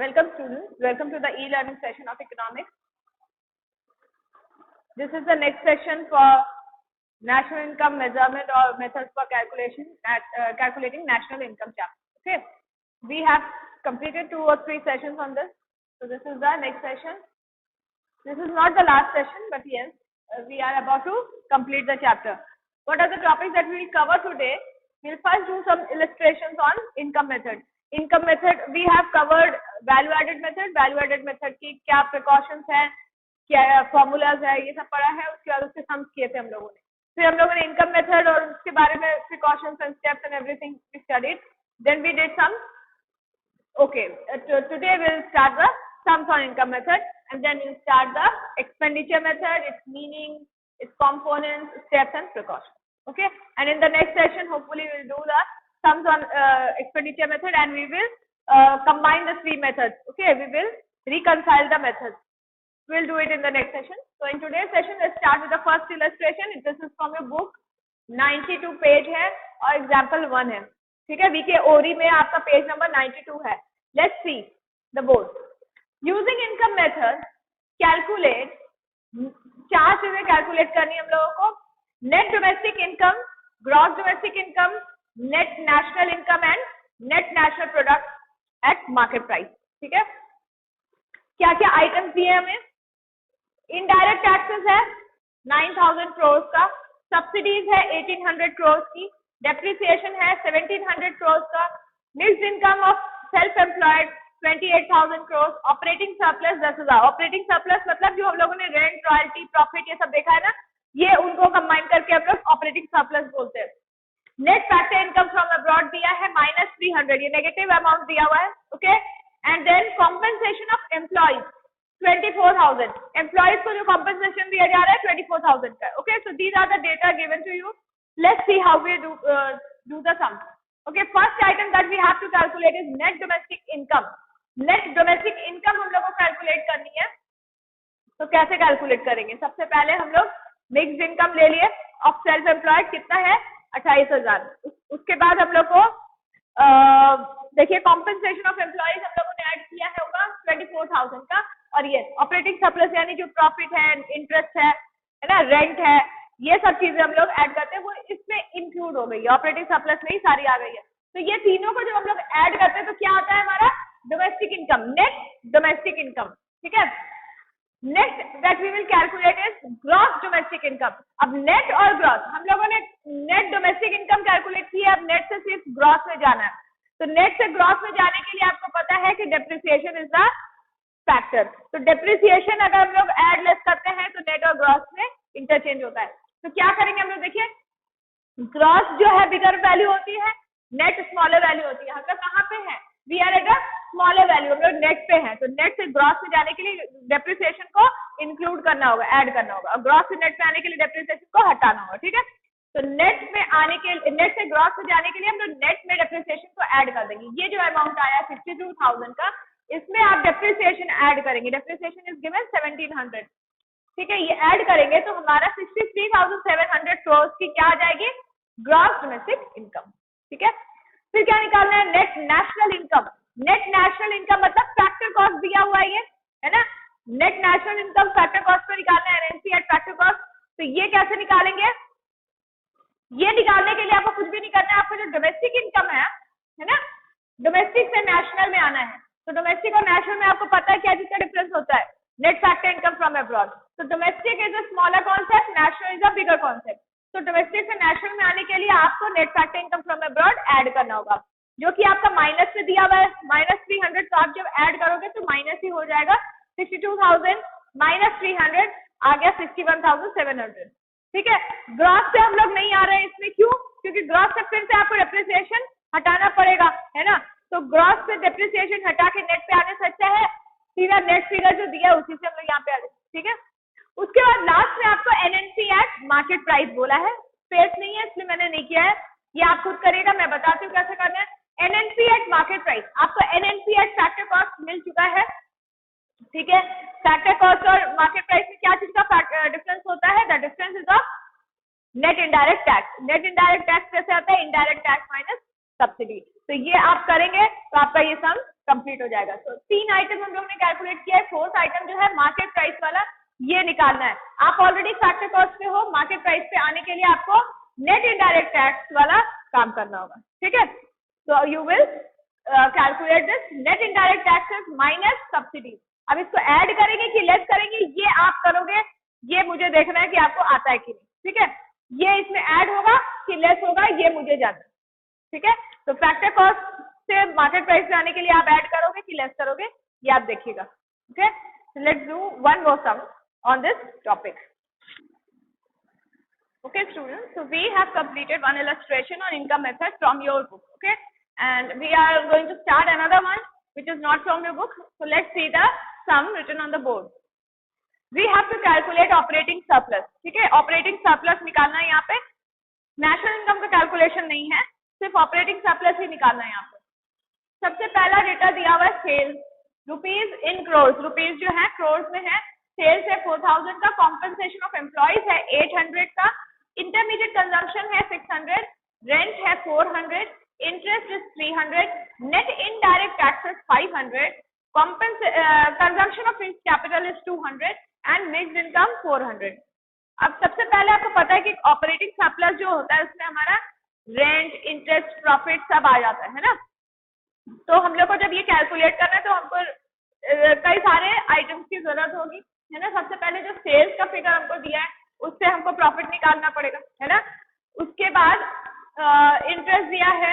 Welcome students, welcome to the e-learning session of economics. This is the next session for national income measurement or methods for calculating national income chapter. Okay, we have completed 2 or 3 sessions on this. So this is the next session. This is not the last session, but yes, we are about to complete the chapter. What are the topics that we will cover today? We will first do some illustrations on income method. Income method we have covered value added method की क्या precautions है, क्या formulas है, ये सब पढ़ा है. उसके बाद उसके sums किए थे हम लोगों ने. फिर हम लोगों ने income method और उसके बारे में precautions and steps and everything we studied. Then we did some. Okay, today we will start the sums on income method, and then we will start the expenditure method, its meaning, its components, steps and precautions. Okay, and in the next session hopefully we will do the sums on expenditure method, and we will combine the 3 methods. Okay, we will reconcile the methods. We will do it in the next session. So in today's session, let's start with the first illustration. This is from your book, 92 page है और example 1 है. ठीक है, VK ORI में आपका page number 92 है. Let's see the board. Using income method, calculate 4 चीजें calculate करनी है हम लोगों को. Net domestic income, gross domestic income, net national income and net national product at market price. ठीक है, क्या क्या आइटम्स दिए हमें. इनडायरेक्ट टैक्सेस है 9000 करोड़ का, सब्सिडीज है 1800 करोड़ की, डेप्रिसिएशन है 1700 करोड़ का, mixed income of self employed 28,000 crore, operating surplus 10,000. Operating surplus मतलब जो हम लोगों ने रेंट, रॉयल्टी, प्रॉफिट ये सब देखा है ना, ये उनको कंबाइन करके हम लोग ऑपरेटिंग सरप्लस बोलते हैं. Net factor income from abroad दिया है -300, ये नेगेटिव अमाउंट दिया हुआ है. Okay, and then compensation of employees 24,000. Employees को जो कॉम्पेंसेशन दिया जा रहा है 24,000 का. Okay, so these are the data given to you. Let's see how we do the sum. Okay, first item that we have to calculate is net domestic income. Net domestic income हम लोग को calculate करनी है. तो कैसे calculate करेंगे? सबसे पहले हम लोग मिक्स्ड इनकम ले लिए ऑफ सेल्फ एम्प्लॉयड, कितना है 28,000. उसके बाद हम लोग को देखिए कॉम्पेंसेशन ऑफ एम्प्लॉइज हम लोगों ने ऐड किया है होगा 24,000 का, और ये ऑपरेटिंग सरप्लस यानी जो प्रॉफिट है, इंटरेस्ट है ना, रेंट है, ये सब चीजें हम लोग ऐड करते हैं, वो इसमें इंक्लूड हो गई है. ऑपरेटिंग सरप्लस में ही सारी आ गई है. तो ये तीनों को जब हम लोग ऐड करते हैं तो क्या आता है हमारा domestic income, net domestic income. ठीक है, next that we will calculate is gross domestic income. अब नेट और ग्रॉस हम लोगों ने नेट डोमेस्टिक इनकम कैलकुलेट की है, अब नेट से सिर्फ ग्रॉस में जाना है. तो नेट से ग्रॉस में जाने के लिए आपको पता है कि डेप्रिसिएशन इज द फैक्टर. तो डेप्रिसिएशन अगर हम लोग ऐड लेस करते हैं तो नेट और ग्रॉस में इंटरचेंज होता है. तो क्या करेंगे हम लोग, देखिए ग्रॉस जो है बिगर वैल्यू होती है, नेट स्मॉलर वैल्यू होती है. हम लोग कहाँ पे है, we are at a smaller value, हम लोग नेट पे हैं. तो नेट से ग्रॉस में जाने के लिए डेप्रिसिएशन को इंक्लूड करना होगा, ऐड करना होगा, और ग्रॉस से नेट पे आने के लिए डेप्रिसिएशन को हटाना होगा. ठीक है, तो नेट में आने के लिए, नेट से ग्रॉस में जाने के लिए हम लोग नेट में डेप्रिसिएशन को ऐड कर देंगे. ये जो अमाउंट आया 62,000 का, इसमें आप डेप्रिसिएशन ऐड करेंगे. Depreciation is given 1700. ठीक है, ये ऐड करेंगे तो हमारा 63,700 करोड़ की क्या आ जाएगी, ग्रॉस डोमेस्टिक इनकम. ठीक है, फिर क्या निकालना है, net national income. Net national income मतलब फैक्टर कॉस्ट दिया हुआ है, ये है ना. Net national income factor cost पे निकालना है, एनएनसी एट फैक्टर कॉस्ट. तो ये कैसे निकालेंगे, ये निकालने के लिए आपको कुछ भी नहीं करना है. आपको जो डोमेस्टिक इनकम है ना, डोमेस्टिक से नेशनल में आना है. तो डोमेस्टिक और नेशनल में आपको पता है क्या चीज का डिफरेंस होता है, net factor income from abroad. तो domestic is a smaller concept, national is a bigger concept. तो डोमेस्टिक से नेशनल में आने के लिए आपको net factor income from abroad add करना होगा, जो कि आपका माइनस में दिया हुआ है -300. तो आप जब ऐड करोगे तो माइनस ही हो जाएगा. 62,000 -300 आ गया 61,700. ठीक है, ग्रॉस से हम लोग नहीं आ रहे हैं इसमें. क्यों? क्योंकि ग्रॉस से फिर से आपको डेप्रिसिएशन हटाना पड़ेगा, है ना. तो ग्रॉस से डेप्रिसिएशन हटा के नेट पे आने से अच्छा है सीधा नेट फिगर जो दिया है उसी से हम लोग यहाँ पे आ जाए. ठीक है, उसके बाद लास्ट में आपको एनएनसी एट मार्केट प्राइस बोला है. स्पेस नहीं है इसलिए मैंने नहीं किया है, ये आप खुद करेगा, मैं बताती हूँ कैसे करना है. एनएनसी एट मार्केट प्राइस, आपको एनएनसी एट फैक्टर कॉस्ट मिल चुका है. ठीक है, फैक्टर कॉस्ट और मार्केट प्राइस में क्या चीज का डिफरेंस होता है, the difference is of net indirect tax. Net indirect tax कैसे आता है, इनडायरेक्ट टैक्स माइनस सब्सिडी. तो ये आप करेंगे तो आपका ये सम कंप्लीट हो जाएगा। तो 3 आइटम हम लोगों ने कैलकुलेट किया है। 4th आइटम जो है मार्केट प्राइस वाला, ये निकालना है। आप ऑलरेडी फैक्टर कॉस्ट पे हो, मार्केट प्राइस पे आने के लिए आपको नेट इनडायरेक्ट टैक्स वाला काम करना होगा, ठीक है। तो you will calculate this net indirect taxes minus subsidy. अब इसको ऐड करेंगे कि लेस करेंगे, ये आप करोगे, ये मुझे देखना है कि आपको आता है कि नहीं, ठीक है। ये इसमें ऐड होगा कि लेस होगा, ये मुझे जानना है, ठीक है। तो फैक्टर कॉस्ट से मार्केट प्राइस पे आने के लिए आप ऐड करोगे कि लेस करोगे, ये आप देखिएगा, okay. Let's do one more sum on this topic. Okay students, so we have completed one illustration on income method from your book, okay, and we are going to start another one which is not from your book. So let's see the sum written on the board. We have to calculate operating surplus, ठीक है। operating surplus निकालना है, यहाँ पे national income का calculation नहीं है, सिर्फ ऑपरेटिंग सरप्लस ही निकालना है। यहाँ पे सबसे पहला डेटा दिया हुआ है sales, rupees in crores, rupees जो है क्रोर्स में है, सेल्स है 4000 का, कॉम्पनसेशन ऑफ एम्प्लॉइज है 800 का, इंटरमीडिएट कंजम्पशन है 600, रेंट है 400, interest is 300, net indirect taxes 500, consumption of fixed capital is 200 and mixed income 400। अब सबसे पहले आपको पता है कि ऑपरेटिंग सरप्लस जो होता है उसमें हमारा रेंट, इंटरेस्ट, प्रॉफिट सब आ जाता है ना। तो हम लोग को जब ये कैलकुलेट करना है तो हमको कई सारे आइटम्स की जरूरत होगी, है ना। सबसे पहले जो सेल्स का फिगर हमको दिया है उससे हमको प्रॉफिट निकालना पड़ेगा, है ना। उसके बाद इंटरेस्ट दिया है,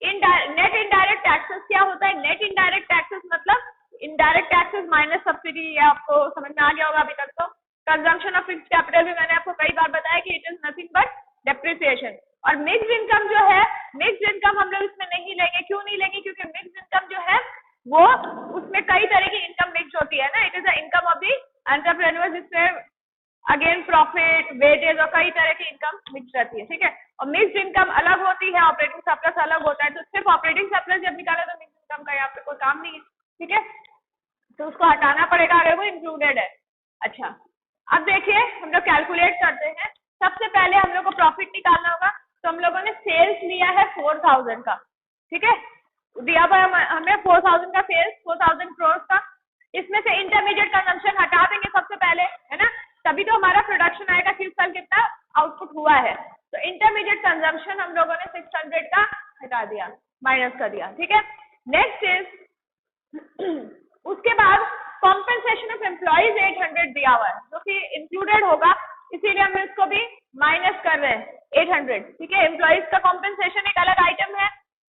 नेट इनडायरेक्ट टैक्सेस क्या होता है, नेट इनडायरेक्ट टैक्सेस मतलब इनडायरेक्ट टैक्सेस माइनस सब्सिडी, ये आपको समझ में आ गया होगा अभी तक। तो कंजम्पशन ऑफ फिक्स्ड कैपिटल भी मैंने आपको कई बार बताया कि it is nothing but depreciation. और मिक्स्ड इनकम जो है, मिक्स्ड इनकम हम लोग इसमें नहीं लेंगे, क्यों नहीं लेंगे, क्योंकि मिक्स्ड इनकम जो है वो उसमें कई तरह की इनकम मिक्स होती है ना। It is the income of the entrepreneur, जिसमें अगेन प्रॉफिट, वेजेस और कई तरह की इनकम मिक्स रहती है, ठीक है। और मिक्स्ड इनकम अलग होती है, ऑपरेटिंग सरप्लस अलग होता है। तो सिर्फ ऑपरेटिंग सरप्लस जब निकाले तो मिक्स्ड इनकम का यहाँ पे कोई काम नहीं है, ठीक है। तो उसको हटाना पड़ेगा अगर वो इंक्लूडेड है। अच्छा, अब देखिए हम लोग कैलकुलेट करते हैं। सबसे पहले हम लोग को प्रॉफिट निकालना होगा, तो हम लोगों ने सेल्स लिया है 4000 का, ठीक है। दिया हुआ हमें 4000 का सेल्स, 4000 करोड़ का। इसमें से इंटरमीडिएट कंजम्पशन हटा देंगे सबसे पहले, है ना, तभी तो हमारा प्रोडक्शन आएगा कि इस साल कितना आउटपुट हुआ है। तो इंटरमीडिएट कंजम्पशन हम लोगों ने 600 का हटा दिया, माइनस कर दिया, ठीक है। नेक्स्ट इज उसके बाद कॉम्पनसेशन ऑफ एम्प्लॉइज 800 दिया हुआ है, जो कि इंक्लूडेड होगा, इसीलिए हम इसको भी माइनस कर रहे हैं 800, ठीक है। एम्प्लॉइज का कॉम्पनसेशन एक अलग आइटम है।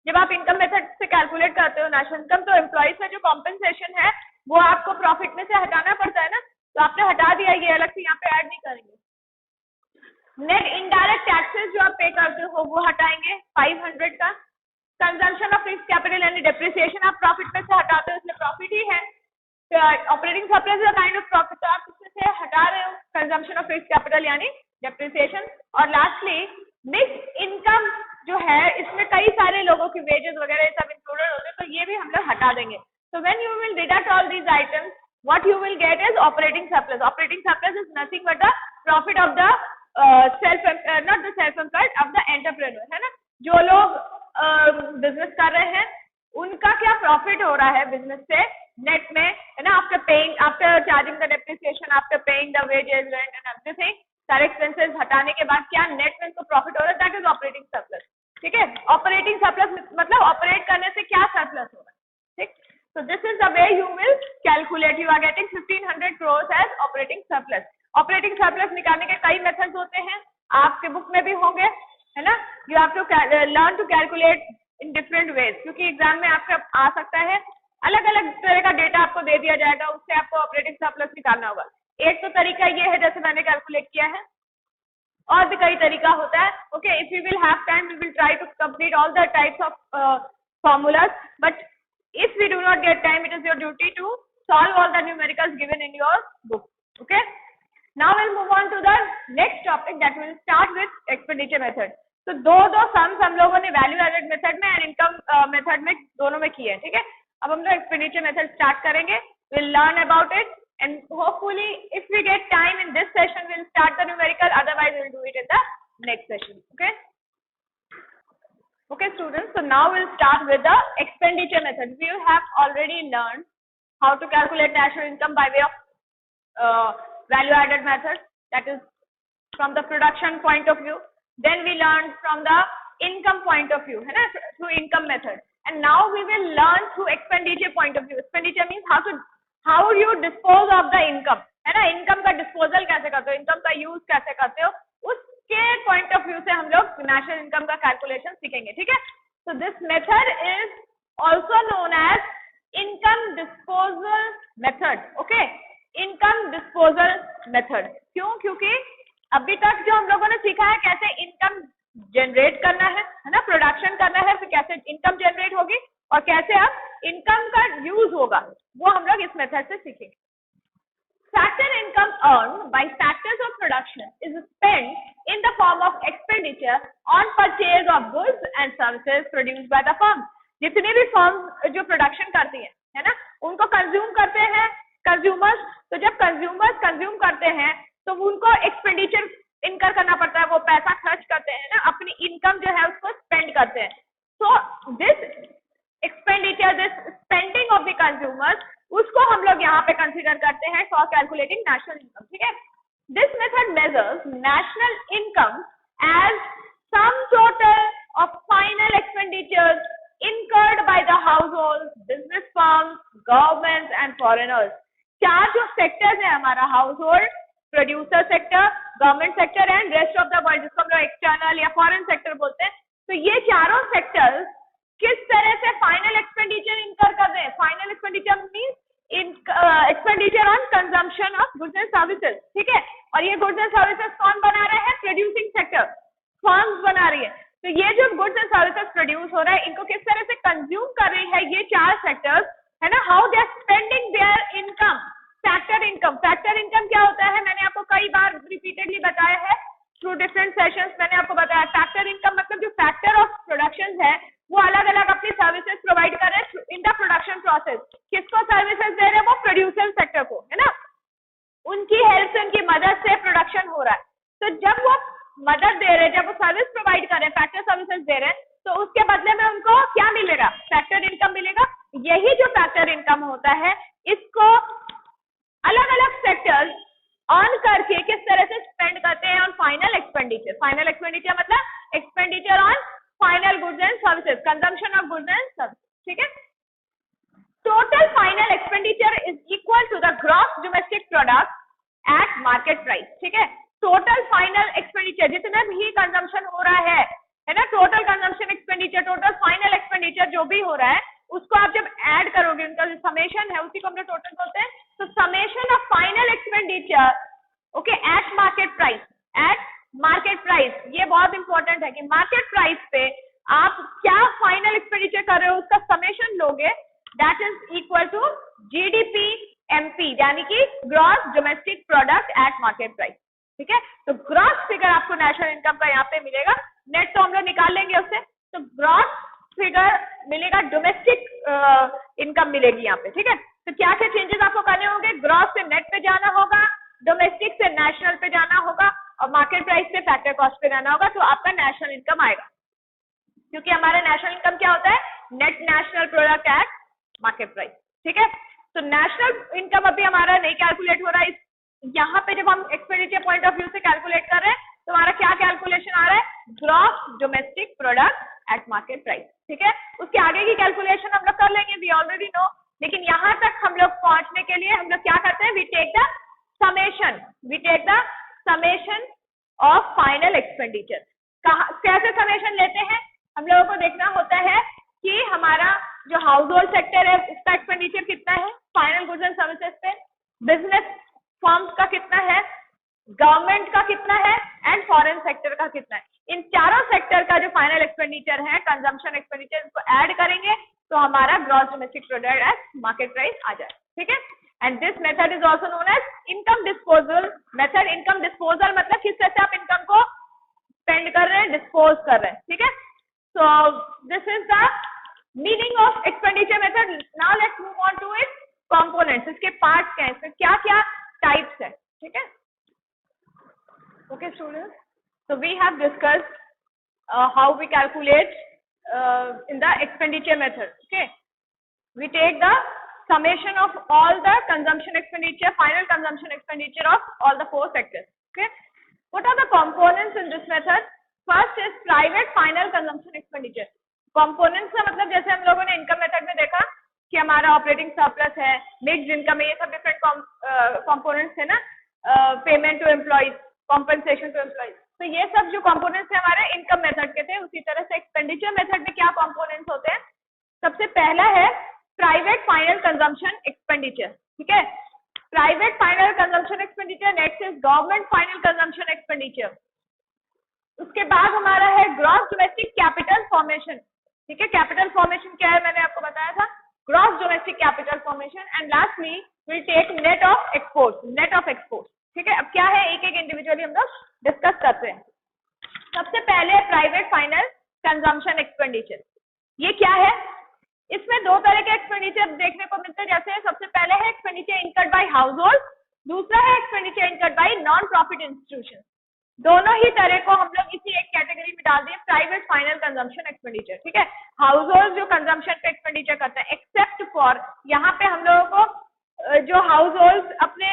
जब आप इनकम मेथड से कैलकुलेट करते हो नेशनल इनकम, तो एम्प्लॉइज का जो कॉम्पनसेशन है वो आपको प्रॉफिट में से हटाना पड़ता है ना, तो आपने हटा दिया, ये अलग से यहाँ पे ऐड नहीं करेंगे। नेट इनडायरेक्ट टैक्सेस जो आप पे करते हो वो हटाएंगे 500 का। कंजम्पशन ऑफ फिक्स्ड कैपिटल यानी डेप्रिसिएशन आप प्रॉफिट में से हटाते हो, इसलिए प्रॉफिट ही है। Operating surplus is a kind of profit, तो आप इसमें से हटा रहे हो कंजम्पशन ऑफ फिक्स्ड कैपिटल यानी डेप्रिसिएशन। और लास्टली मिक्स्ड इनकम जो है, इसमें कई सारे लोगों की वेजेस वगैरह सब इंक्लूडेड होते हैं, तो ये भी हम लोग हटा देंगे। So when you will deduct all these items, what you will get is operating surplus. Operating surplus is nothing but the profit of the not the self-employed, of the entrepreneur, है ना। जो लोग बिजनेस कर रहे हैं उनका क्या profit हो रहा है बिजनेस से नेट में, है ना, after charging the depreciation, after paying the wages, rent and everything, सारे एक्सपेंसेस हटाने के बाद क्या नेट में इनको प्रॉफिट हो रहा है, दैट इज ऑपरेटिंग सरप्लस, ठीक है। ऑपरेटिंग सरप्लस मतलब ऑपरेट करने से क्या सरप्लस हो रहा है, ठीक। So this is the way you will calculate. You are getting 1500 crores as operating surplus. Operating surplus निकालने के कई methods होते हैं, आपके बुक में भी होंगे, है ना। You have to learn to calculate in different ways, क्योंकि एग्जाम में आपका आ सकता है अलग अलग तरह का डेटा आपको दे दिया जाएगा, उससे आपको ऑपरेटिंग सरप्लस निकालना होगा। एक तो तरीका ये है जैसे मैंने कैलकुलेट किया है, और भी कई तरीका होता है। Okay, if we will have time we will try to complete all the types of formulas, but if we do not get time, it is your duty to solve all the numericals given in your book. Okay, now we'll move on to the next topic that will start with expenditure method. तो दो sums हम लोगों ने value added method में and income method में दोनों में किए हैं, ठीक है। अब हम लोग एक्सपेंडिचर मेथड स्टार्ट करेंगे, we'll learn about it and hopefully if we get time in this session we'll start the numerical, otherwise we'll do it in the next session. Okay, Okay, students. So now we'll start with the expenditure method. We have already learned how to calculate national income by way of value-added method. That is from the production point of view. Then we learned from the income point of view, है ना, through income method. And now we will learn through expenditure point of view. Expenditure means how you dispose of the income, है ना. Income का disposal कैसे करते हो, income का use कैसे करते हो, उसके point of view से हम लोग national income का calculation सीखेंगे, ठीक है. So this method is also known as income disposal method. Okay, income disposal method. क्यों? क्योंकि अभी तक जो हम लोगों ने सीखा है कैसे इनकम जनरेट करना है ना, प्रोडक्शन करना है, फिर कैसे इनकम जनरेट होगी और कैसे अब इनकम का यूज होगा, वो हम लोग इस मेथड से सीखेंगे. Factor income earned by factors of production is spent in the form of expenditure on purchase of goods and services produced by the firm. जितनी भी फर्म जो प्रोडक्शन करती है ना, उनको कंज्यूम करते हैं कंज्यूमर्स. तो जब कंज्यूमर्स कंज्यूम करते हैं तो उनको एक्सपेंडिचर इनकर करना पड़ता है, वो पैसा खर्च करते हैं ना, अपनी इनकम जो है उसको स्पेंड करते हैं. So this expenditure, this spending of the consumers, उसको हम लोग यहाँ पे कंसीडर करते हैं फॉर कैलकुलेटिंग नेशनल इनकम, ठीक है. This method measures national income as sum total of final expenditures incurred by the households, business firms, governments and foreigners. चार जो सेक्टर्स है हमारा, house hold, producer sector, government sector and rest of the world, जिसको हम लोग external या foreign sector बोलते हैं. तो ये चारों सेक्टर्स किस तरह से फाइनल एक्सपेंडिचर इनकर कर रहे हैं. Final expenditure means expenditure on consumption of goods and services, ठीक है. और ये गुड्स एंड सर्विसेज कौन बना रहे हैं? प्रोड्यूसिंग सेक्टर, फर्म्स बना रही है. तो ये जो गुड्स एंड सर्विसेज प्रोड्यूस हो रहा है, इनको किस तरह से कंज्यूम कर रही है ये चार सेक्टर्स, है ना. How they are spending their income. Factor income, factor income क्या होता है, मैंने आपको कई बार रिपीटेडली बताया है थ्रू डिफरेंट सेशंस. मैंने आपको बताया फैक्टर इनकम मतलब जो फैक्टर ऑफ प्रोडक्शन है वो अलग अलग अपनी सर्विसेज प्रोवाइड कर रहे हैं इन द प्रोडक्शन प्रोसेस. किसको सर्विसेज दे रहे हैं? वो प्रोड्यूसर सेक्टर को, है ना. उनकी हेल्प से, उनकी मदद से प्रोडक्शन हो रहा है. तो जब वो मदद दे रहे हैं, जब वो सर्विस प्रोवाइड कर रहे हैं, फैक्टर सर्विसेज दे रहे हैं, तो उसके बदले में उनको क्या मिलेगा? फैक्टर इनकम मिलेगा. यही जो फैक्टर इनकम होता है, इसको अलग अलग सेक्टर्स ऑन करके किस तरह से स्पेंड करते हैं on final expenditure. Final expenditure मतलब expenditure on final goods and services, consumption of goods and services, ठीक है. Total final expenditure is equal to the gross domestic product at market price, ठीक है. टोटल फाइनल एक्सपेंडिचर, जितना भी consumption हो रहा है ना, total consumption expenditure, total final expenditure जो भी हो रहा है, उसको आप जब ऐड करोगे, उनका जो समेशन है उसी को हम लोग टोटल बोलते हैं. तो summation of final expenditure, okay, eight market price, eight market price. ये बहुत इंपॉर्टेंट है कि मार्केट प्राइस पे आप क्या फाइनल एक्सपेंडिचर कर रहे हो उसका समेशन लोगे, that is equal to GDP MP, यानी कि gross domestic product at market price, ठीक है. तो ग्रॉस फिगर आपको नेशनल इनकम का यहाँ पे मिलेगा. नेट तो हम लोग निकाल लेंगे उससे. तो ग्रॉस फिगर मिलेगा, डोमेस्टिक इनकम मिलेगी यहाँ पे, ठीक है. तो क्या क्या चेंजेस आपको करने होंगे? ग्रॉस से नेट पे जाना होगा, डोमेस्टिक से नेशनल पे जाना होगा और मार्केट प्राइस से फैक्टर कॉस्ट पे जाना होगा. तो आपका नेशनल इनकम आएगा, क्योंकि हमारा नेशनल इनकम क्या होता है? Net national product at market price, ठीक है. तो नेशनल इनकम अभी हमारा नहीं कैलकुलेट हो रहा है. यहाँ पे जब हम एक्सपेंडिचर पॉइंट ऑफ व्यू से कैलकुलेट कर रहे हैं तो हमारा क्या कैलकुलेशन आ रहा है? Gross domestic product at market price, ठीक है. उसके आगे की कैलकुलेशन हम लोग कर लेंगे, वी ऑलरेडी नो. लेकिन यहाँ तक हम लोग पहुंचने के लिए हम लोग क्या करते हैं? We take the summation of final expenditure. कैसे समेशन लेते हैं? हम लोगों को देखना होता है कि हमारा जो हाउस होल्ड सेक्टर है उसका एक्सपेंडिचर कितना है फाइनल गुड्स एंड सर्विसेज पे, बिजनेस फर्म्स का कितना है, गवर्नमेंट का कितना है एंड फॉरेन सेक्टर का कितना है. इन चारों सेक्टर का जो फाइनल एक्सपेंडिचर है, कंजम्पशन एक्सपेंडिचर, इसको ऐड करेंगे तो हमारा gross domestic product at market price आ जाए, ठीक है. And this method is also known as income disposal method. Income disposal मतलब किस तरह से आप इनकम को स्पेंड कर रहे हैं, डिस्पोज कर रहे हैं, ठीक है. So this is the meaning of expenditure method. Now let's move on to its components. इसके पार्ट्स क्या है, इसमें क्या क्या टाइप्स है, ठीक है. Okay, students. So we have discussed how we calculate in the expenditure method. Okay, we take the summation of all the consumption expenditure, final consumption expenditure of all the 4 sectors. Okay, what are the components in this method? First is private final consumption expenditure. Components का मतलब जैसे हम लोगों ने income method में देखा कि हमारा ऑपरेटिंग सरप्लस है, मिक्स्ड इनकम है, ये सब डिफरेंट कंपोनेंट्स है ना, payment to employees, compensation to employees, तो ये सब जो कंपोनेंट्स है हमारे इनकम मेथड के थे। उसी तरह से एक्सपेंडिचर मेथड में क्या कंपोनेंट्स होते हैं? सबसे पहला है प्राइवेट फाइनल कंजम्पशन एक्सपेंडिचर, ठीक है, private final consumption expenditure. Next is government final consumption expenditure. उसके बाद हमारा है ग्रॉस डोमेस्टिक कैपिटल फॉर्मेशन, ठीक है, कैपिटल फॉर्मेशन क्या है मैंने आपको बताया था, gross domestic capital formation. And lastly will take net of export, net of export, ठीक है। अब क्या है, एक एक इंडिविजुअली हम लोग डिस्कस करते हैं। सबसे पहले प्राइवेट फाइनल कंजम्पशन एक्सपेंडिचर, ये क्या है? इसमें 2 तरह के एक्सपेंडिचर देखने को मिलते हैं। जैसे सबसे पहले है expenditure incurred by house hold, दूसरा है expenditure incurred by non profit institution. दोनों ही तरह को हम लोग इसी एक कैटेगरी में डाल दिए, प्राइवेट फाइनल कंजम्पशन एक्सपेंडिचर, ठीक है। हाउस होल्ड जो कंजम्पशन पे एक्सपेंडिचर करता है, एक्सेप्ट फॉर यहाँ पे हम लोगों को जो हाउस होल्ड अपने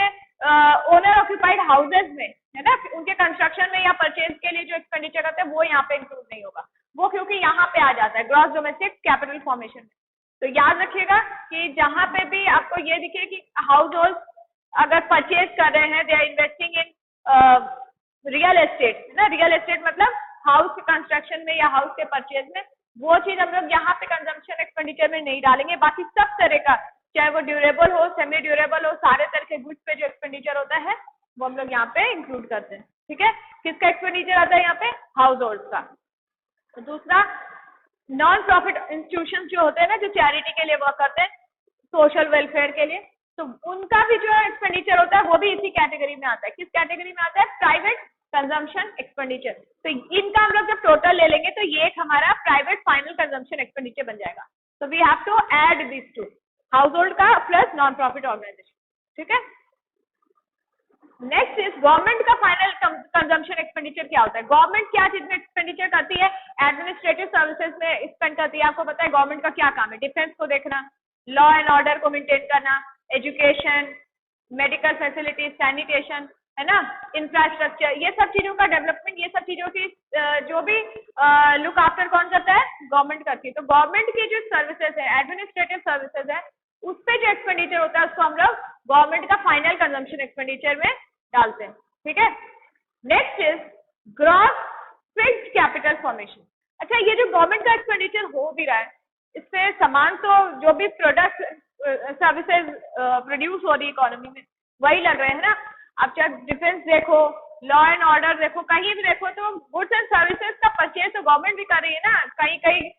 ओनर ऑक्यूपाइड हाउसेज में है ना, उनके कंस्ट्रक्शन में या परचेज के लिए जो एक्सपेंडिचर करते हैं वो यहाँ पे इंक्लूड नहीं होगा, वो क्योंकि यहाँ पे आ जाता है ग्रॉस डोमेस्टिक कैपिटल फॉर्मेशन में। तो याद रखिएगा कि जहां पे भी आपको ये दिखे कि हाउस होल्ड अगर परचेज कर रहे हैं, they are investing in real estate, है ना, रियल एस्टेट मतलब हाउस के कंस्ट्रक्शन में या हाउस के परचेज में, वो चीज हम लोग यहाँ पे कंजम्पशन एक्सपेंडिचर में नहीं डालेंगे। बाकी सब तरह का, चाहे वो ड्यूरेबल हो, सेमी ड्यूरेबल हो, सारे तरह के गुड्स पे जो एक्सपेंडिचर होता है वो हम लोग यहाँ पे इंक्लूड करते हैं, ठीक है। किसका एक्सपेंडिचर आता है यहाँ पे? हाउस होल्ड का। तो दूसरा नॉन प्रॉफिट इंस्टीट्यूशन जो होते हैं ना, जो चैरिटी के लिए वर्क करते हैं, सोशल वेलफेयर के लिए, तो उनका भी जो एक्सपेंडिचर होता है वो भी इसी कैटेगरी में आता है। किस कैटेगरी में आता है? Private consumption expenditure. तो इनका हम लोग जब टोटल ले लेंगे तो ये एक हमारा प्राइवेट फाइनल कंजम्पशन एक्सपेंडिचर बन जाएगा। तो we have to add this to, household का प्लस नॉन प्रॉफिट ऑर्गेनाइजेशन, ठीक है। नेक्स्ट इज गवर्नमेंट का फाइनल कंजम्पशन एक्सपेंडिचर क्या होता है? गवर्नमेंट क्या चीज में एक्सपेंडिचर करती है? एडमिनिस्ट्रेटिव सर्विसेज में स्पेंड करती है। आपको पता है गवर्नमेंट का क्या काम है? डिफेंस को देखना, लॉ एंड ऑर्डर को मेंटेन करना, एजुकेशन, मेडिकल फैसिलिटीज, सैनिटेशन, है ना, इंफ्रास्ट्रक्चर, ये सब चीजों का डेवलपमेंट, ये सब चीजों की जो भी लुक आफ्टर कौन करता है? गवर्नमेंट करती है। तो गवर्नमेंट की जो सर्विसेज है, एडमिनिस्ट्रेटिव सर्विसेज है, उस पे जो एक्सपेंडिचर होता है उसको हम लोग गवर्नमेंट का फाइनल कंजम्पशन एक्सपेंडिचर में डालते हैं, ठीक है। Next is gross fixed capital formation. अच्छा, ये जो गवर्नमेंट का एक्सपेंडिचर हो भी रहा है, इससे सामान तो जो भी प्रोडक्ट सर्विसेज प्रोड्यूस हो रही है इकोनॉमी में वही लग रहे हैं ना। आप चाहे डिफेंस देखो, लॉ एंड ऑर्डर देखो, कहीं भी देखो तो गुड्स एंड सर्विसेज का परचेज तो गवर्नमेंट भी कर रही है ना। कहीं कहीं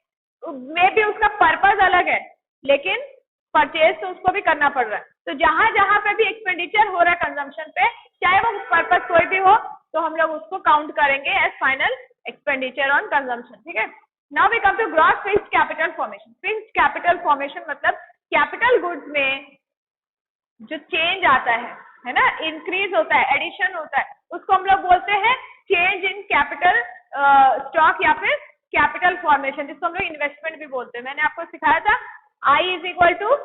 में भी उसका पर्पज अलग है, लेकिन परचेज तो उसको भी करना पड़ रहा है। तो जहां जहां पे भी एक्सपेंडिचर हो रहा है कंजम्पशन पे, चाहे वो पर्पज कोई भी हो, तो हम लोग उसको काउंट करेंगे as final expenditure on consumption, ठीक है। Now we come to gross fixed capital formation. Fixed capital formation मतलब कैपिटल गुड्स में जो चेंज आता है ना, इंक्रीज होता है, एडिशन होता है, उसको हम लोग बोलते हैं चेंज इन कैपिटल स्टॉक या फिर कैपिटल फॉर्मेशन, जिसको हम लोग इन्वेस्टमेंट भी बोलते हैं। मैंने आपको सिखाया था I is equal to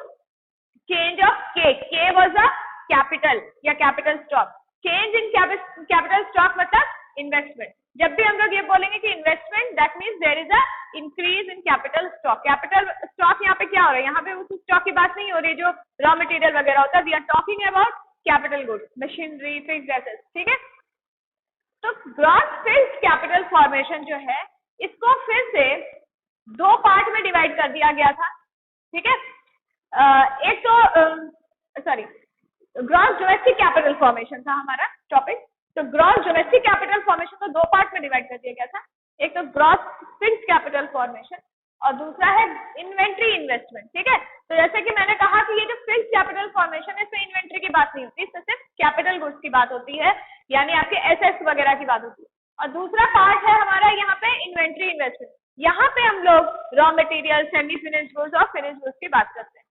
change of K was the capital या capital stock. Change in capital stock मतलब इन्वेस्टमेंट। जब भी हम लोग ये बोलेंगे कि investment, that means there is a increase in capital stock. Capital stock यहाँ पे क्या हो रहा है? यहाँ पे उस स्टॉक की बात नहीं हो रही जो रॉ मटेरियल वगैरह होता है। We are talking about capital goods, machinery, fixed assets, ठीक है। तो ग्रॉस फिक्स्ड कैपिटल फॉर्मेशन जो है, इसको फिर से 2 पार्ट में डिवाइड कर दिया गया था, ठीक है। एक तो sorry, gross domestic capital formation था हमारा टॉपिक। तो ग्रॉस डोमेस्टिक कैपिटल फॉर्मेशन को 2 पार्ट में डिवाइड कर दिया गया था। एक तो ग्रॉस फिक्स्ड कैपिटल फॉर्मेशन और दूसरा है इन्वेंट्री इन्वेस्टमेंट, ठीक है। तो जैसे कि मैंने कहा कि ये जो फिक्स्ड कैपिटल फॉर्मेशन है, इसमें इन्वेंट्री की बात नहीं होती, इसमें सिर्फ कैपिटल गुड्स की बात होती है, यानी आपके एसेट्स वगैरह की बात होती है। और दूसरा पार्ट है हमारा यहाँ पे इन्वेंट्री इन्वेस्टमेंट। यहाँ पे हम लोग raw material, semi finished goods और फिनिश्ड गुड्स की बात करते हैं,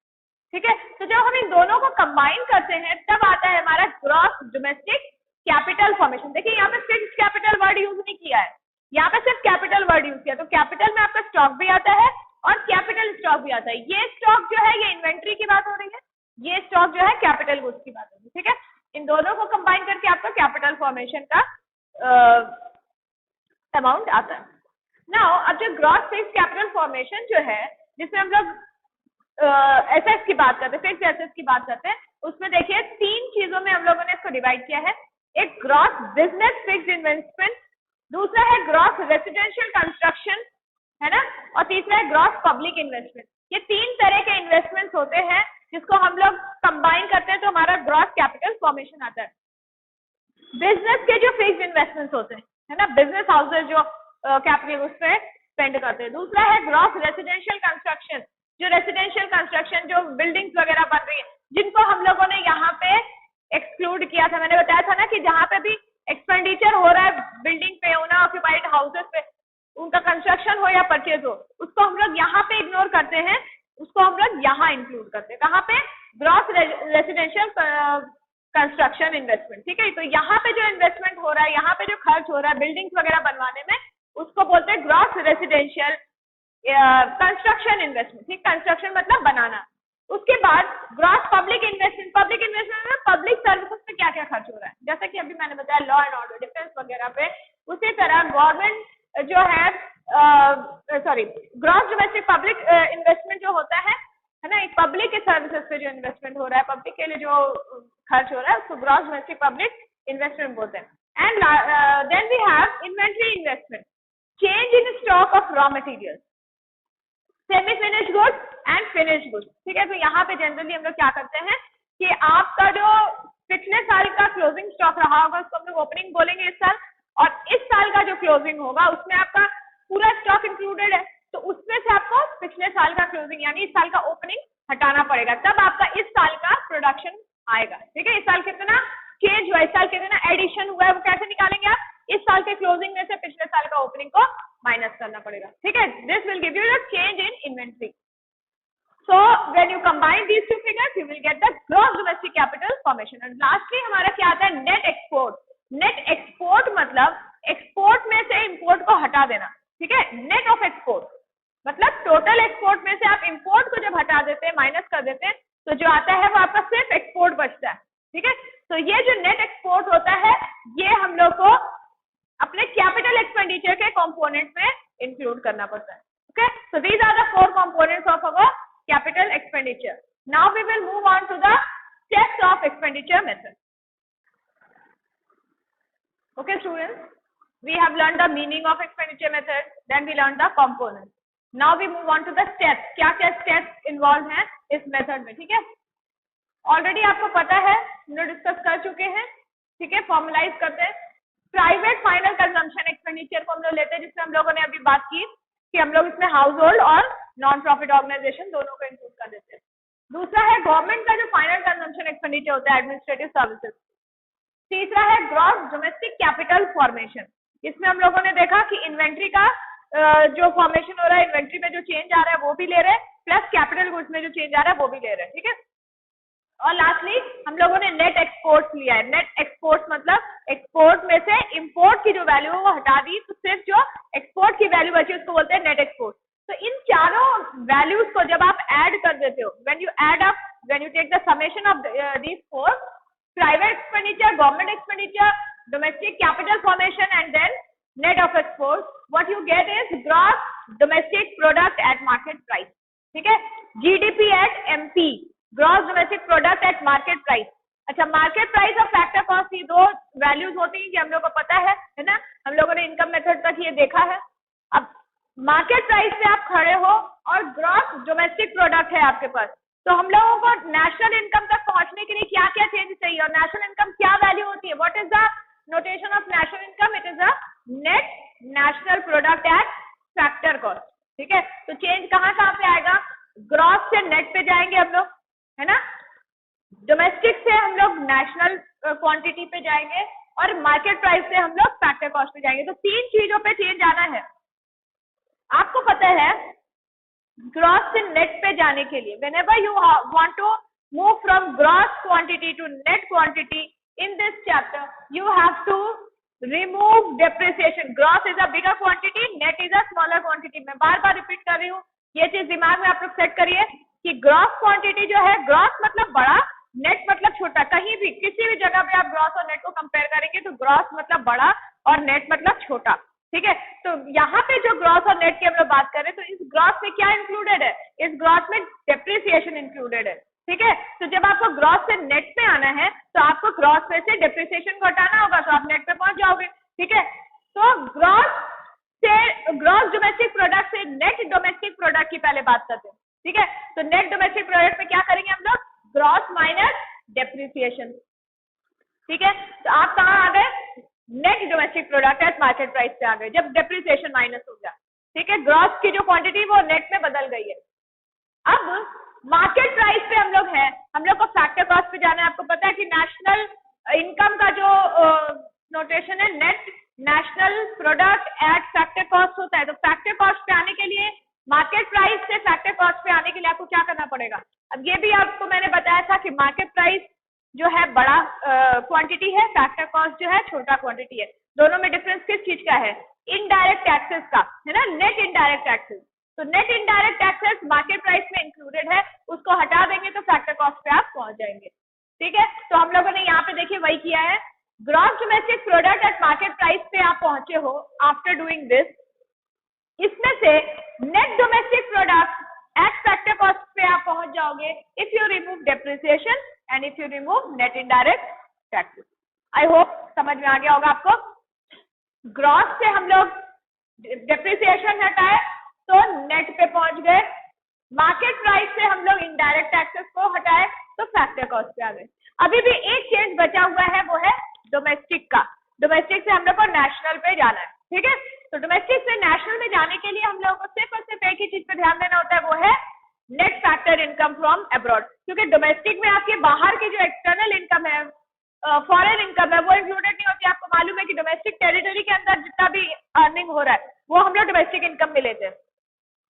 ठीक है। तो जब हम इन दोनों को कंबाइन करते हैं तब आता है हमारा ग्रॉस डोमेस्टिक कैपिटल फॉर्मेशन। देखिए यहाँ पे फिक्स्ड कैपिटल वर्ड यूज नहीं किया है, यहाँ पे सिर्फ कैपिटल वर्ड यूज किया, तो कैपिटल में आपका स्टॉक भी आता है और कैपिटल स्टॉक भी आता है। ये स्टॉक जो है ये इन्वेंट्री की बात हो रही है, ये स्टॉक जो है कैपिटल गुड्स की बात हो रही है, ठीक है। इन दोनों को कंबाइन करके आपका कैपिटल फॉर्मेशन का अमाउंट आता है। नाउ अब जो ग्रॉस फिक्स्ड कैपिटल फॉर्मेशन जो है, जिसमें हम लोग एसेट्स की बात करते हैं, फिक्स्ड एसेट्स की बात करते हैं, उसमें देखिए 3 चीजों में हम लोगों ने इसको डिवाइड किया है। एक ग्रॉस बिजनेस फिक्स्ड इन्वेस्टमेंट, दूसरा है ग्रॉस रेसिडेंशियल कंस्ट्रक्शन, है ना, और तीसरा है ग्रॉस पब्लिक इन्वेस्टमेंट। ये 3 तरह के इन्वेस्टमेंट्स होते हैं जिसको हम लोग कंबाइन करते हैं तो हमारा ग्रॉस कैपिटल फॉर्मेशन आता है। बिजनेस के जो फिक्स्ड इन्वेस्टमेंट्स होते हैं, है ना, बिजनेस हाउसेज जो कैपिटल उस पर स्पेंड करते हैं। दूसरा है ग्रॉस रेसिडेंशियल कंस्ट्रक्शन, जो रेसिडेंशियल कंस्ट्रक्शन जो बिल्डिंग्स वगैरह बन रही है, जिनको हम लोगों ने यहाँ पे एक्सक्लूड किया था। मैंने बताया था ना कि जहाँ पे भी एक्सपेंडिचर हो रहा है बिल्डिंग पे, ओनर ऑक्यूपाइड हाउसेस पे, उनका कंस्ट्रक्शन हो या परचेज हो, उसको हम लोग यहाँ पे इग्नोर करते हैं, उसको हम लोग यहाँ इंक्लूड करते हैं। कहाँ पे? ग्रॉस रेसिडेंशियल कंस्ट्रक्शन इन्वेस्टमेंट, ठीक है। तो यहाँ पे जो इन्वेस्टमेंट हो रहा है, यहाँ पे जो खर्च हो रहा है बिल्डिंग्स वगैरह बनवाने में, उसको बोलते हैं ग्रॉस रेसिडेंशियल कंस्ट्रक्शन इन्वेस्टमेंट, ठीक। कंस्ट्रक्शन मतलब बनाना। उसके बाद gross public investment, public investment में पब्लिक सर्विसेज पे क्या क्या खर्च हो रहा है, जैसा कि अभी मैंने बताया लॉ एंड ऑर्डर, डिफेंस वगैरह पे। उसी तरह गवर्नमेंट जो है ग्रॉस डोमेस्टिक पब्लिक इन्वेस्टमेंट जो होता है ना, एक पब्लिक के सर्विसेज पे जो इन्वेस्टमेंट हो रहा है, पब्लिक के लिए जो खर्च हो रहा है, उसको ग्रॉस डोमेस्टिक पब्लिक इन्वेस्टमेंट बोलते हैं। And then we have inventory investment, change in stock of raw material, semi finished goods and finished goods, ठीक है। तो यहाँ पे जनरली हम लोग क्या करते हैं कि आपका जो पिछले साल का क्लोजिंग स्टॉक रहा होगा उसको हम लोग ओपनिंग बोलेंगे इस साल, और इस साल का जो क्लोजिंग होगा उसमें आपका पूरा स्टॉक इंक्लूडेड है, तो उसमें से आपको पिछले साल का क्लोजिंग यानी इस साल का ओपनिंग हटाना पड़ेगा, तब आपका इस साल का प्रोडक्शन आएगा, ठीक है। इस साल कितना चेंज हुआ, इस साल कितना एडिशन हुआ है, वो कैसे निकालेंगे आप? इस साल के क्लोजिंग में से पिछले साल का ओपनिंग को माइनस करना पड़ेगा, ठीक है। This will give you the change in inventory. So when you combine these two figures, you will get the gross domestic capital formation. And lastly हमारा क्या आता है? Net export. नेट एक्सपोर्ट मतलब एक्सपोर्ट में से इंपोर्ट को हटा देना, ठीक है। नेट ऑफ एक्सपोर्ट मतलब टोटल एक्सपोर्ट में से आप इंपोर्ट को जब हटा देते हैं, माइनस कर देते हैं, तो जो आता है वो आपका सिर्फ एक्सपोर्ट बचता है, ठीक है। तो ये जो नेट एक्सपोर्ट होता है, ये हम लोग को अपने कैपिटल एक्सपेंडिचर के कंपोनेंट में इंक्लूड करना पड़ता है, okay. So these are the 4 components of our capital expenditure. Now we will move on to the steps of expenditure method. Okay students, we have learned the meaning of expenditure method, then we learned the components. Now we move on to the steps. क्या क्या steps involved हैं इस method में, ठीक है। Already आपको पता है, हम लोग डिस्कस कर चुके हैं, ठीक है। फॉर्मुलाइज करते हैं। प्राइवेट फाइनल कंजम्पशन एक्सपेंडिचर को हम लोग लेते हैं, जिसमें हम लोगों ने अभी बात की कि हम लोग इसमें हाउस होल्ड और नॉन प्रॉफिट ऑर्गेनाइजेशन दोनों को इंक्लूड कर देते हैं। दूसरा है गवर्नमेंट का जो फाइनल कंजम्पशन एक्सपेंडिचर होता है, एडमिनिस्ट्रेटिव सर्विसेज। तीसरा है ग्रॉस डोमेस्टिक कैपिटल फॉर्मेशन, इसमें हम लोगों ने देखा कि इन्वेंट्री का जो फॉर्मेशन हो रहा है, इन्वेंट्री में जो चेंज आ रहा है वो भी ले रहे हैं, प्लस कैपिटल गुड्स में जो चेंज आ रहा है वो भी ले रहे हैं, ठीक है। और लास्टली हम लोगों ने नेट एक्सपोर्ट लिया है। नेट एक्सपोर्ट मतलब एक्सपोर्ट में से इंपोर्ट की जो वैल्यू है वो हटा दी, तो सिर्फ जो एक्सपोर्ट की वैल्यू बची उसको बोलते हैं नेट एक्सपोर्ट। तो इन चारों वैल्यूज को जब आप ऐड कर देते हो, when you add up, when you take the summation of these 4, private expenditure, government expenditure, domestic capital formation and then net of export, what you get is gross domestic product at market price, ठीक है। GDP at MP, gross domestic product at market price. अच्छा, market price और factor cost, ये 2 values होती हैं कि हम लोग को पता है ना, हम लोगों ने इनकम मेथड तक ये देखा है। अब मार्केट प्राइस पे आप खड़े हो और ग्रॉस डोमेस्टिक प्रोडक्ट है आपके पास, तो हम लोगों को नेशनल इनकम तक पहुंचने के लिए क्या क्या चेंज चाहिए, और नेशनल इनकम क्या वैल्यू होती है? What is the notation of national income? It is a net national product at factor cost, ठीक है। तो चेंज कहाँ कहाँ पे आएगा? ग्रॉस से नेट पे जाएंगे हम लोग, है ना, डोमेस्टिक से हम लोग नेशनल क्वांटिटी पे जाएंगे, और मार्केट प्राइस से हम लोग फैक्टर कॉस्ट पे जाएंगे। तो 3 चीजों पे चेंज आना है। आपको पता है ग्रॉस से नेट पे जाने के लिए, whenever you want to move from gross quantity to net quantity in this chapter, you have to remove depreciation. Gross is a bigger quantity, net is a smaller quantity. मैं बार बार repeat कर रही हूँ, ये चीज दिमाग में आप लोग सेट करिए कि ग्रॉस क्वांटिटी जो है, ग्रॉस मतलब बड़ा, नेट मतलब छोटा. कहीं भी किसी भी जगह पे आप ग्रॉस और नेट को कंपेयर करेंगे तो ग्रॉस मतलब बड़ा और नेट मतलब छोटा. ठीक है, तो यहाँ पे जो ग्रॉस और नेट की हम लोग बात कर रहे हैं, तो इस ग्रॉस में क्या इंक्लूडेड है? इस ग्रॉस में डेप्रिसिएशन इंक्लूडेड है. ठीक है, तो जब आपको ग्रॉस से नेट पे आना है तो आपको ग्रॉस में से डेप्रिसिएशन को हटाना होगा, तो आप नेट पे पहुंच जाओगे. ठीक है, तो ग्रॉस डोमेस्टिक प्रोडक्ट से नेट डोमेस्टिक प्रोडक्ट की पहले बात करते हैं. ठीक है, तो नेट डोमेस्टिक प्रोडक्ट में क्या करेंगे हम लोग? Gross minus depreciation. ठीक है, तो आप कहाँ आ गए? Net domestic product at market price पे आ गए जब डेप्रिसिएशन माइनस हो गया. ठीक है, ग्रॉस की जो क्वांटिटी वो नेट में बदल गई है. अब मार्केट प्राइस पे हम लोग हैं, हम लोग को फैक्टर कॉस्ट पे जाना है. आपको पता है कि नेशनल इनकम का जो नोटेशन है, net national product at factor cost होता है. तो फैक्टर कॉस्ट पे आने के लिए, मार्केट प्राइस से फैक्टर कॉस्ट पे आने के लिए आपको क्या करना पड़ेगा? अब ये भी आपको मैंने बताया था कि मार्केट प्राइस जो है बड़ा क्वांटिटी है, फैक्टर कॉस्ट जो है छोटा क्वांटिटी है. दोनों में डिफरेंस किस चीज का है? इनडायरेक्ट टैक्सेस का है ना, नेट इनडायरेक्ट टैक्सेस. तो net indirect taxes market price में इंक्लूडेड है, उसको हटा देंगे तो फैक्टर कॉस्ट पे आप पहुंच जाएंगे. ठीक है, तो हम लोगों ने यहाँ पे देखिए वही किया है. Gross domestic product at market price पे आप पहुंचे हो आफ्टर डूइंग दिस. इसमें से net domestic product eight factor cost पे आप पहुंच जाओगे if you remove depreciation and if you remove net indirect taxes. I hope समझ में आ गया होगा आपको. ग्रॉस से हम लोग डेप्रिसिएशन हटाए तो नेट पे पहुंच गए. मार्केट प्राइस से हम लोग इनडायरेक्ट टैक्सेस को हटाए तो फैक्टर कॉस्ट पे आ गए. अभी भी एक चेंज बचा हुआ है, वो है डोमेस्टिक का. डोमेस्टिक से हम लोग को नेशनल पे जाना है. ठीक है, तो डोमेस्टिक से नेशनल में जाने के लिए हम लोगों को सिर्फ और सिर्फ एक ही चीज पे ध्यान देना होता है, वो है net factor income from abroad. क्योंकि डोमेस्टिक में आपके बाहर की जो एक्सटर्नल इनकम है, फॉरेन इनकम है, वो इंक्लूडेड नहीं होती. आपको मालूम है कि डोमेस्टिक टेरिटरी के अंदर जितना भी अर्निंग हो रहा है वो हम लोग डोमेस्टिक इनकम में लेते हैं.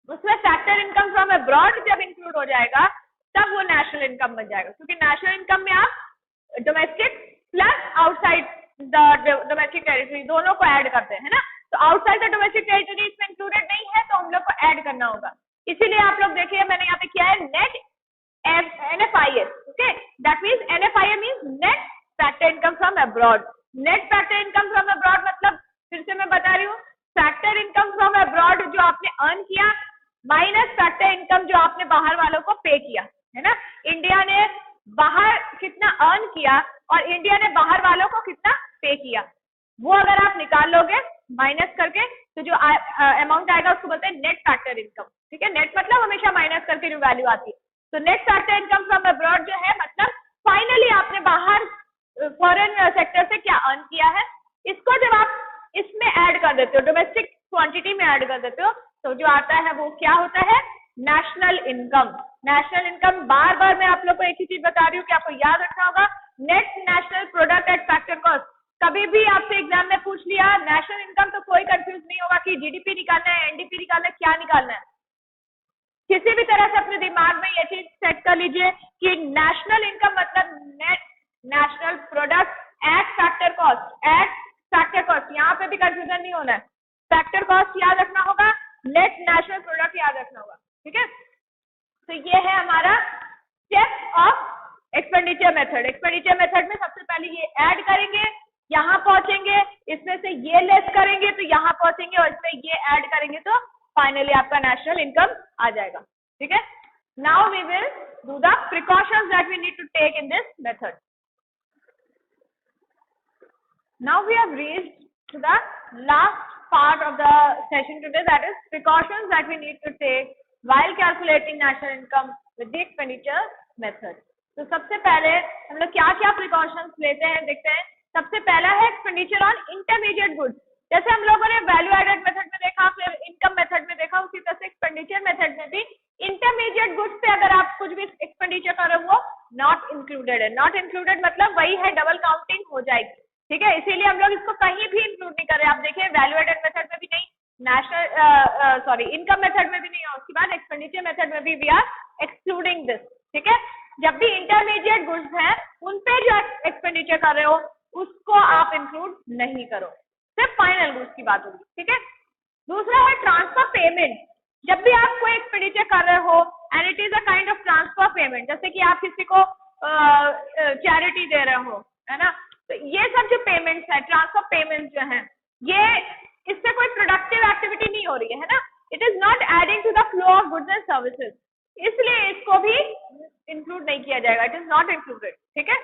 उसमें फैक्टर इनकम फ्रॉम अब्रॉड जब इंक्लूड हो जाएगा तब वो नेशनल इनकम बन जाएगा. क्योंकि नेशनल इनकम में आप domestic plus outside the domestic territory दोनों को ऐड करते हैं, है ना. तो आउटसाइड द डोमेस्टिक टेरिटरी इसमें इंक्लूडेड नहीं है, तो हम लोग को ऐड करना होगा. इसीलिए आप लोग देखिए मैंने यहाँ पे किया है net NFIS. Okay, that means NFIS means net factor income from abroad. Net factor income from abroad मतलब, फिर से मैं बता रही हूँ, फैक्टर इनकम फ्रॉम अब्रॉड जो आपने अर्न किया माइनस फैक्टर इनकम जो आपने बाहर वालों को पे किया, है ना. इंडिया ने बाहर कितना अर्न किया और इंडिया ने बाहर वालों को कितना पे किया, वो अगर आप निकाल लोगे माइनस करके तो जो अमाउंट आएगा उसको बोलते हैं नेट फैक्टर इनकम. ठीक है, नेट मतलब हमेशा माइनस करके जो वैल्यू आती है. तो net factor income from abroad जो है मतलब फाइनली आपने बाहर फॉरेन सेक्टर से क्या अर्न किया है, इसको जब आप इसमें ऐड कर देते हो, डोमेस्टिक क्वांटिटी में ऐड कर देते हो, तो जो आता है वो क्या होता है? National income. नेशनल इनकम बार बार मैं आप लोग को एक ही चीज बता रही हूँ कि आपको याद रखना होगा, net national product at factor cost. कभी भी आपसे एग्जाम में पूछ लिया नेशनल इनकम तो कोई कंफ्यूज नहीं होगा कि जीडीपी निकालना है, एनडीपी निकालना है, क्या निकालना है. किसी भी तरह से अपने दिमाग में ये चीज सेट कर लीजिए कि नेशनल इनकम मतलब net national product at factor cost. Eight factor cost, यहाँ पे भी कंफ्यूजन नहीं होना है. फैक्टर कॉस्ट याद रखना होगा, नेट नेशनल प्रोडक्ट याद रखना होगा. ठीक है, तो ये है हमारा step of expenditure method. Expenditure method में सबसे पहले ये ऐड करेंगे, यहाँ पहुंचेंगे, इसमें से ये लेस करेंगे तो यहाँ पहुंचेंगे, और इसमें ये ऐड करेंगे तो फाइनली आपका नेशनल इनकम आ जाएगा. ठीक है, now we will do the precautions that we need to take in this method. Now we have reached to the last part of the session today, that is precautions that we need to take while calculating national income with the expenditure method. तो सबसे पहले हम लोग क्या क्या precautions लेते हैं देखते हैं. सबसे पहला है एक्सपेंडिचर ऑन इंटरमीडिएट गुड्स. जैसे हम लोगों ने वैल्यू एडेड मेथड में देखा, फिर इनकम मेथड में देखा, उसी तरह से एक्सपेंडिचर मेथड में भी इंटरमीडिएट गुड्स पे अगर आप कुछ भी एक्सपेंडिचर कर रहे हो वो नॉट इंक्लूडेड है. नॉट इंक्लूडेड मतलब वही है, डबल काउंटिंग हो जाएगी. ठीक है, इसीलिए हम लोग इसको कहीं भी इंक्लूड नहीं कर रहे. आप देखिए वैल्यू एडेड मेथड में भी नहीं, नेशनल इनकम मेथड में भी नहीं, और उसके बाद एक्सपेंडिचर मेथड में भी वी आर एक्सक्लूडिंग दिस. ठीक है, जब भी इंटरमीडिएट गुड्स हैं उन पे जो एक्सपेंडिचर कर रहे हो उसको आप इंक्लूड नहीं करो, सिर्फ फाइनल गुड्स की बात होगी, ठीक है। दूसरा है ट्रांसफर पेमेंट। जब भी आप कोई एक्सपेंडिचर कर रहे हो and it is a kind of transfer payment, जैसे कि आप किसी को चैरिटी दे रहे हो, है ना, तो ये सब जो पेमेंट्स है, ट्रांसफर पेमेंट जो है, ये इससे कोई प्रोडक्टिव एक्टिविटी नहीं हो रही है ना, it is not adding to the flow of goods and services, इसलिए इसको भी इंक्लूड नहीं किया जाएगा, इट इज नॉट इंक्लूडेड, ठीक है।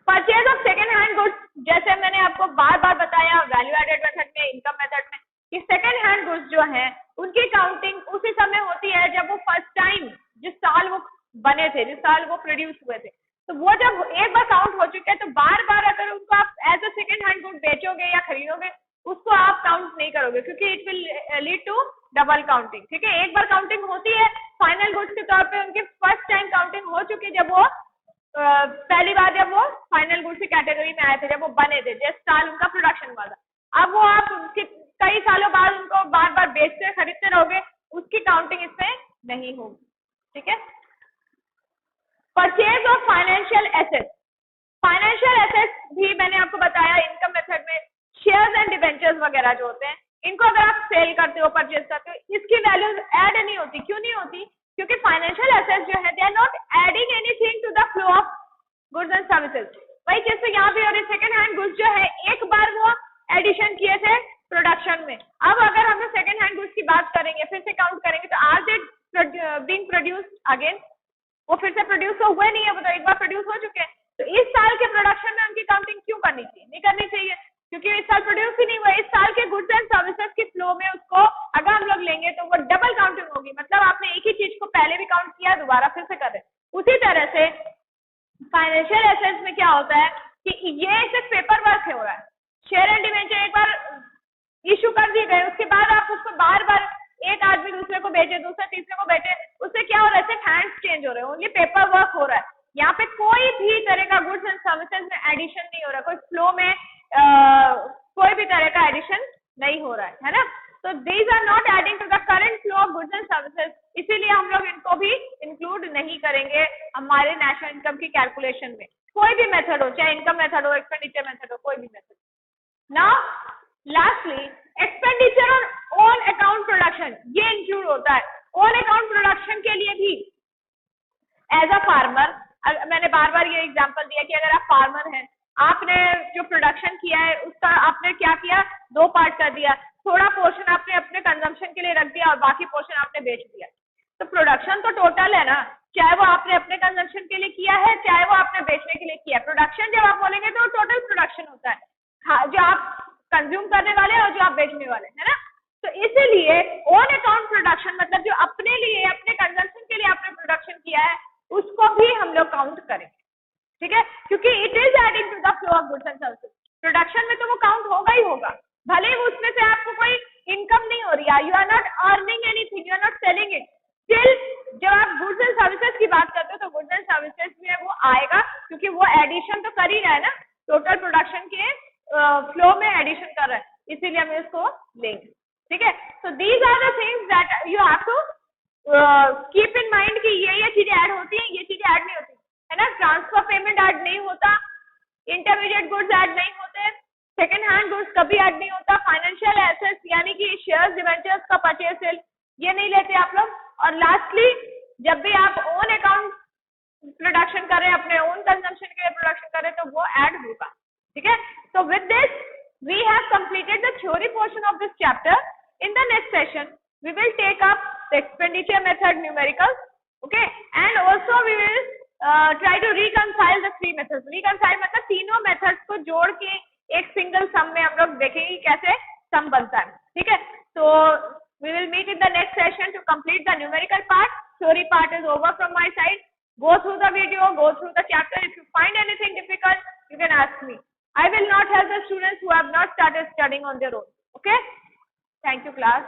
Purchase of second hand goods, जैसे मैंने आपको बार बार बताया वैल्यू एडेड मेथड में, इनकम मेथड में, कि सेकेंड हैंड गुड्स जो है उनकी काउंटिंग उसी समय होती है जब वो फर्स्ट टाइम, जिस साल वो बने थे, जिस साल वो प्रोड्यूस हुए थे, तो वो जब एक बार काउंट हो चुके हैं तो बार बार अगर उनको आप as a second hand good बेचोगे या खरीदोगे, उसको आप काउंट नहीं करोगे, क्योंकि it will lead to double counting, ठीक है। एक बार काउंटिंग होती है फाइनल गुड्स के तौर पे, उनकी फर्स्ट टाइम काउंटिंग हो चुकी है जब वो पहली बार जब वो फाइनल गुड्स की कैटेगरी में आए थे, जब वो बने थे, जिस साल उनका प्रोडक्शन हुआ था। अब वो आप कई सालों बाद उनको बार बार बेचते खरीदते रहोगे, उसकी काउंटिंग इसमें नहीं होगी, ठीक है। Purchase of financial assets, financial assets भी मैंने आपको बताया इनकम मेथड में, शेयर्स एंड डिबेंचर्स वगैरह जो होते हैं, इनको अगर आप सेल करते हो, परचेज करते हो, इसकी वैल्यूज ऐड नहीं होती। क्यों नहीं होती? क्योंकि फाइनेंशियल एसेट्स जो है they are not adding anything to the flow of goods and services. वही जैसे यहाँ पे और सेकेंड हैंड गुड्स जो है एक बार वो एडिशन किए थे प्रोडक्शन में, अब अगर हम सेकेंड हैंड गुड्स की बात करेंगे, फिर से काउंट करेंगे, तो are they being produced again, वो फिर से प्रोड्यूस तो हुए नहीं है, वो तो एक बार प्रोड्यूस हो चुके हैं, तो इस साल के प्रोडक्शन में उनकी काउंटिंग क्यों करनी चाहिए? नहीं करनी चाहिए, क्योंकि इस साल प्रोड्यूस ही नहीं हुआ। इस साल के गुड्स एंड सर्विसेज की फ्लो में उसको अगर हम लोग लेंगे तो वो डबल काउंटिंग होगी, मतलब आपने एक ही चीज को पहले भी काउंट किया, दोबारा फिर से कर रहे। उसी तरह से फाइनेंशियल एसेट्स में क्या होता है कि ये सिर्फ पेपर वर्क हो रहा है, शेयर एंड डिवेंचर एक बार इशू कर दिए गए, उसके बाद आप उसको बार बार एक आदमी दूसरे को बेचे, दूसरे तीसरे को बेचे, उससे क्या हो रहा है? सिर्फ हैंड्स चेंज हो रहे हैं, ओनली पेपर वर्क हो रहा है। यहाँ पे कोई भी तरह का गुड्स एंड सर्विसेज में एडिशन नहीं हो रहा, कोई फ्लो में कोई भी तरह का एडिशन नहीं हो रहा है ना। तो these are not adding to the current flow of goods and services, इसीलिए हम लोग इनको भी इंक्लूड नहीं करेंगे हमारे नेशनल इनकम की कैलकुलेशन में। कोई भी मेथड हो, चाहे इनकम मेथड हो, एक्सपेंडिचर मेथड हो, कोई भी method. Now lastly expenditure on own account production, ये इंक्लूड होता है। ओन अकाउंट प्रोडक्शन के लिए भी एज अ फार्मर, मैंने बार बार ये एग्जांपल दिया कि अगर आप फार्मर हैं, आपने जो प्रोडक्शन किया है उसका आपने क्या किया, दो पार्ट कर दिया, थोड़ा पोर्शन आपने अपने कंजम्पशन के लिए रख दिया और बाकी पोर्शन आपने बेच दिया, तो प्रोडक्शन तो टोटल है ना, चाहे वो आपने अपने कंजम्पशन के लिए किया है, चाहे वो आपने बेचने के लिए किया। प्रोडक्शन जब आप बोलेंगे तो टोटल प्रोडक्शन होता है, जो आप कंज्यूम करने वाले और जो आप बेचने वाले, है ना। तो इसीलिए ओन अकाउंट प्रोडक्शन मतलब जो अपने लिए, अपने कंजम्पशन के लिए आपने प्रोडक्शन किया है, उसको भी हम लोग काउंट करेंगे, ठीक है, क्योंकि it is adding to the flow of goods and services. Production में तो वो काउंट होगा ही होगा, भले ही उसमें से आपको कोई इनकम नहीं हो रही है, you are not earning anything, you are not selling it, still जब आप गुड्स एंड सर्विसेज की बात करते हो तो गुड्स एंड सर्विसेज में वो आएगा, क्योंकि वो एडिशन तो कर ही रहा है ना, टोटल प्रोडक्शन के फ्लो में एडिशन कर रहा है, इसीलिए हम इसको लेंगे, ठीक है। So these are the things that you have to keep in mind कि ये चीजें ऐड होती हैं, ये चीजें ऐड नहीं होती, है ना। ट्रांसफर पेमेंट ऐड नहीं होता, इंटरमीडिएट गुड्स ऐड नहीं होते, सेकेंड हैंड गुड्स कभी ऐड नहीं होता, फाइनेंशियल एसेट्स यानी कि शेयर्स डिवेंचर्स का परचेज सेल ये नहीं लेते आप लोग, और लास्टली जब भी आप ओन अकाउंट प्रोडक्शन करें, अपने ओन कंजम्पशन के लिए प्रोडक्शन करें, तो वो ऐड होगा, ठीक है। So with this we have completed the theory portion of this chapter. In the next session we will take up the expenditure method numericals, okay, and also we will try to reconcile the three methods. Reconcile मतलब तीनों methods को जोड़ के एक single sum में हम लोग देखेंगे कैसे sum बनता है, ठीक है। So we will meet in the next session to complete the numerical part. Theory part is over from my side. Go through the video, go through the chapter. If you find anything difficult, you can ask me. I will not help the students who have not started studying on their own. Okay? Thank you, class.